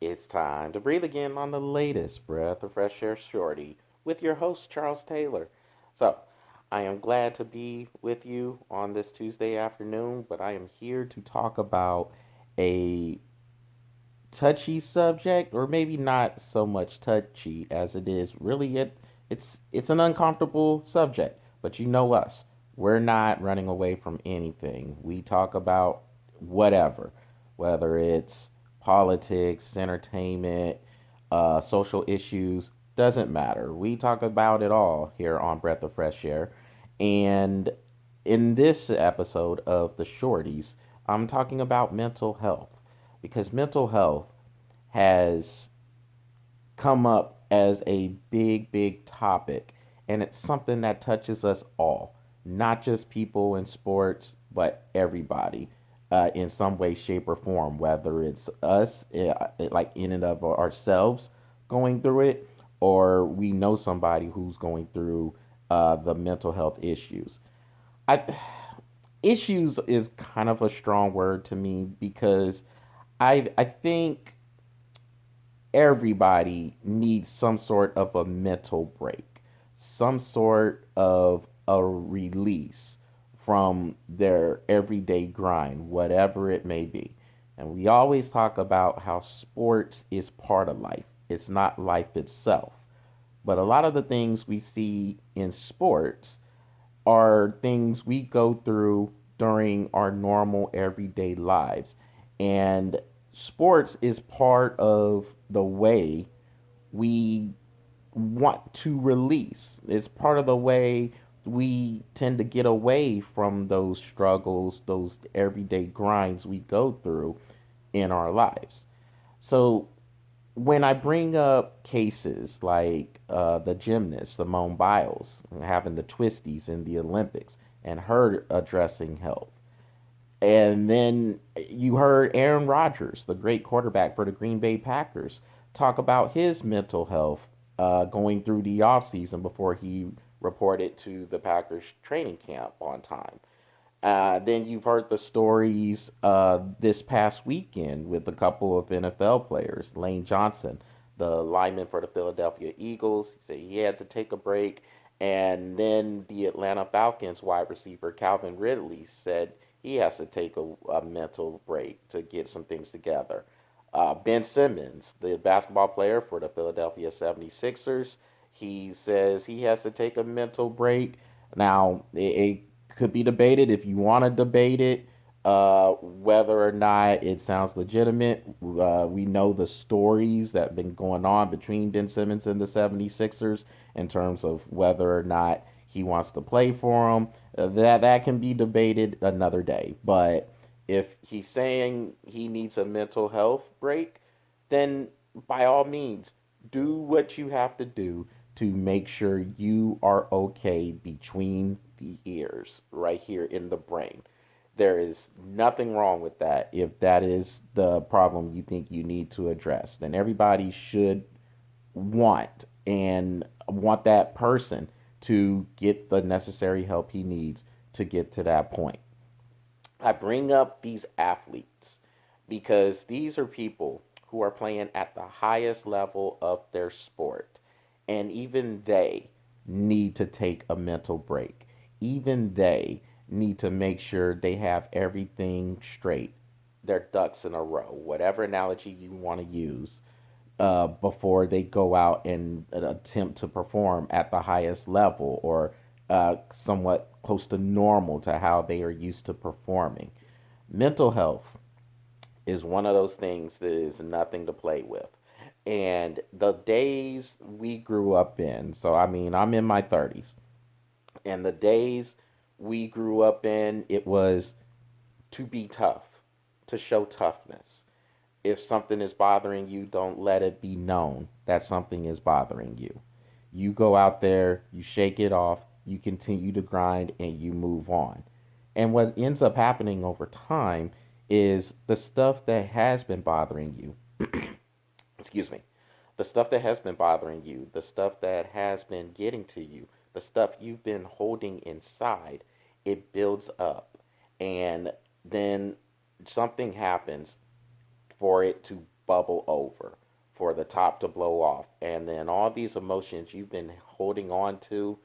It's time to breathe again on the latest breath of fresh air, Shorty, with your host, Charles Taylor. So, I am glad to be with you on this Tuesday afternoon, but I am here to talk about a touchy subject, or maybe not so much touchy as it is really it's an uncomfortable subject. But you know us, we're not running away from anything. We talk about whatever, whether it's politics, entertainment, social issues, doesn't matter. We talk about it all here on Breath of Fresh Air. And in this episode of the Shorties, I'm talking about mental health, because mental health has come up as a big topic, and it's something that touches us all, not just people in sports, but everybody in some way, shape, or form, whether it's us, like in and of ourselves going through it, or we know somebody who's going through the mental health issues. I, issues is kind of a strong word to me because I think everybody needs some sort of a mental break, some sort of a release from their everyday grind, whatever it may be. And we always talk about how sports is part of life, it's not life itself. But a lot of the things we see in sports are things we go through during our normal everyday lives. And sports is part of the way we want to release. It's part of the way we tend to get away from those struggles, those everyday grinds we go through in our lives. So when I bring up cases like the gymnast Simone Biles having the twisties in the Olympics and her addressing health, and then you heard Aaron Rodgers, the great quarterback for the Green Bay Packers, talk about his mental health going through the offseason before he reported to the Packers training camp on time. Then you've heard the stories this past weekend with a couple of NFL players. Lane Johnson, the lineman for the Philadelphia Eagles, he said he had to take a break. And then the Atlanta Falcons wide receiver Calvin Ridley said he has to take a mental break to get some things together. Ben Simmons, the basketball player for the Philadelphia 76ers, he says he has to take a mental break. Now, it could be debated if you want to debate it, whether or not it sounds legitimate. We know the stories that have been going on between Ben Simmons and the 76ers in terms of whether or not he wants to play for them. That can be debated another day. But if he's saying he needs a mental health break, then by all means, do what you have to do to make sure you are okay between the ears, right here in the brain. There is nothing wrong with that if that is the problem you think you need to address. Then everybody should want that person to get the necessary help he needs to get to that point. I bring up these athletes because these are people who are playing at the highest level of their sport. And even they need to take a mental break. Even they need to make sure they have everything straight, their ducks in a row, whatever analogy you want to use, before they go out and attempt to perform at the highest level or somewhat close to normal to how they are used to performing. Mental health is one of those things that is nothing to play with. And the days we grew up in, so I mean, I'm in my 30s, and the days we grew up in, it was to be tough, to show toughness. If something is bothering you, don't let it be known that something is bothering you. You go out there, you shake it off, you continue to grind, and you move on. And what ends up happening over time is the stuff that has been bothering you, excuse me, the stuff that has been bothering you, the stuff that has been getting to you, the stuff you've been holding inside, it builds up. And then something happens for it to bubble over, for the top to blow off. And then all these emotions you've been holding on to,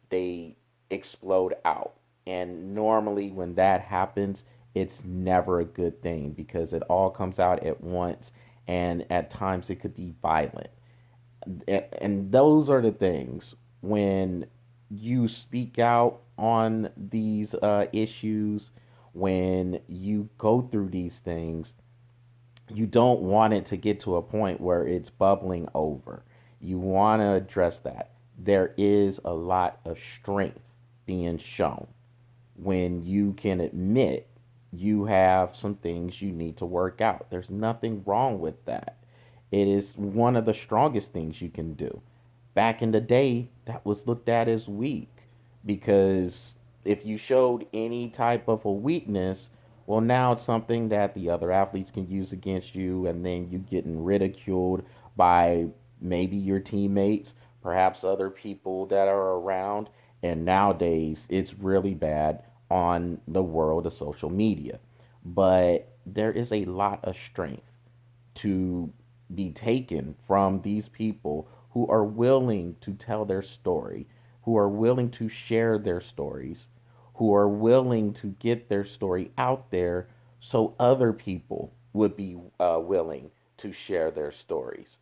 they explode out. And normally, when that happens, it's never a good thing because it all comes out at once, and at times it could be violent. And those are the things when you speak out on these issues, when you go through these things, you don't want it to get to a point where it's bubbling over. You want to address that. There is a lot of strength being shown when you can admit you have some things you need to work out. There's nothing wrong with that. It is one of the strongest things you can do. Back in the day, that was looked at as weak because if you showed any type of a weakness, well, now it's something that the other athletes can use against you, and then you getting ridiculed by maybe your teammates, perhaps other people that are around. And nowadays, it's really bad on the world of social media. But there is a lot of strength to be taken from these people who are willing to tell their story, who are willing to share their stories, who are willing to get their story out there so other people would be willing to share their stories.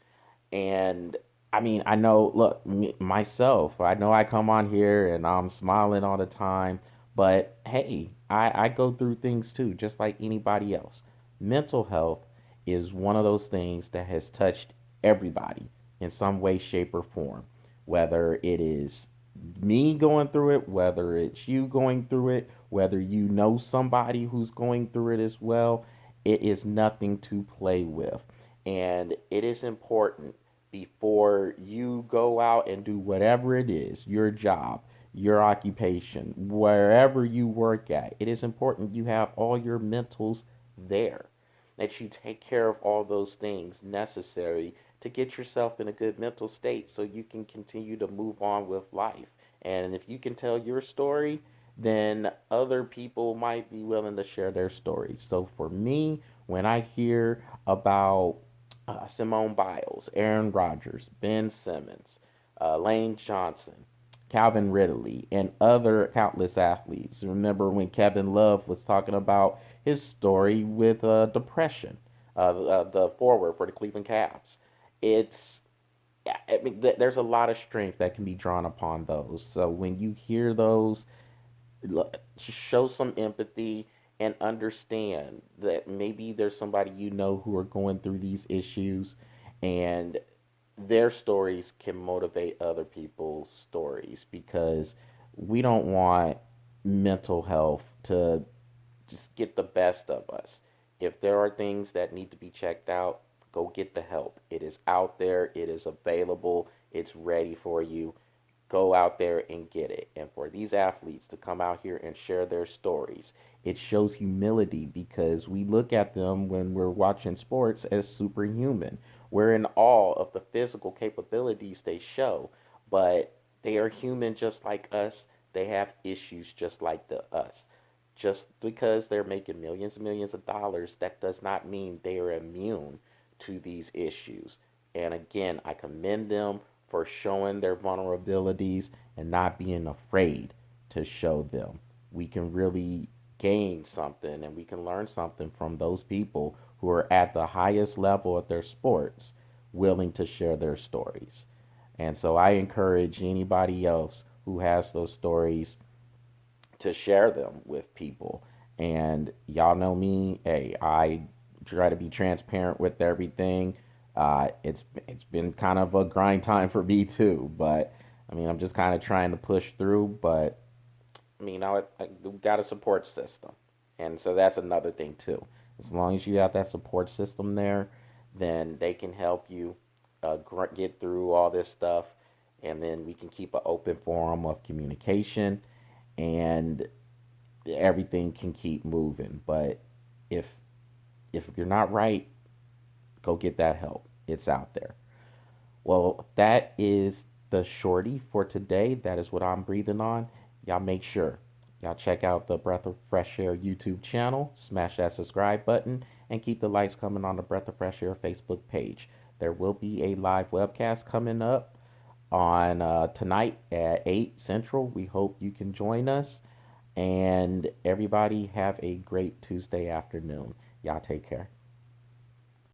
And I mean, I know, look, myself, I know I come on here and I'm smiling all the time, but hey, I go through things too, just like anybody else. Mental health is one of those things that has touched everybody in some way, shape, or form. Whether it is me going through it, whether it's you going through it, whether you know somebody who's going through it as well, it is nothing to play with. And it is important before you go out and do whatever it is, your job, your occupation, wherever you work at, it is important you have all your mentals there, that you take care of all those things necessary to get yourself in a good mental state so you can continue to move on with life. And if you can tell your story, then other people might be willing to share their stories. So for me, when I hear about Simone Biles, Aaron Rodgers, Ben Simmons, Lane Johnson, Calvin Ridley, and other countless athletes. Remember when Kevin Love was talking about his story with depression, the forward for the Cleveland Cavs. It's, yeah, I mean, there's a lot of strength that can be drawn upon those. So when you hear those, show some empathy and understand that maybe there's somebody you know who are going through these issues, and their stories can motivate other people's stories, because we don't want mental health to just get the best of us. If there are things that need to be checked out, go get the help. It is out there, it is available, it's ready for you. Go out there and get it. And for these athletes to come out here and share their stories, it shows humility, because we look at them when we're watching sports as superhuman. We're in awe of the physical capabilities they show, but they are human just like us. They have issues just like us. Just because they're making millions and millions of dollars, that does not mean they are immune to these issues. And again, I commend them for showing their vulnerabilities and not being afraid to show them. We can really gain something and we can learn something from those people who are at the highest level of their sports, willing to share their stories. And so I encourage anybody else who has those stories to share them with people. And y'all know me, hey, I try to be transparent with everything. It's been kind of a grind time for me too, but I mean, I'm just kind of trying to push through. But I mean, we've got a support system, and so that's another thing too. As long as you have that support system there, then they can help you get through all this stuff, and then we can keep an open forum of communication, and everything can keep moving. But if if you're not right, go get that help. It's out there. Well, that is the shorty for today. That is what I'm breathing on. Y'all make sure y'all check out the Breath of Fresh Air YouTube channel. Smash that subscribe button and keep the lights coming on the Breath of Fresh Air Facebook page. There will be a live webcast coming up on tonight at 8 Central. We hope you can join us. And everybody have a great Tuesday afternoon. Y'all take care.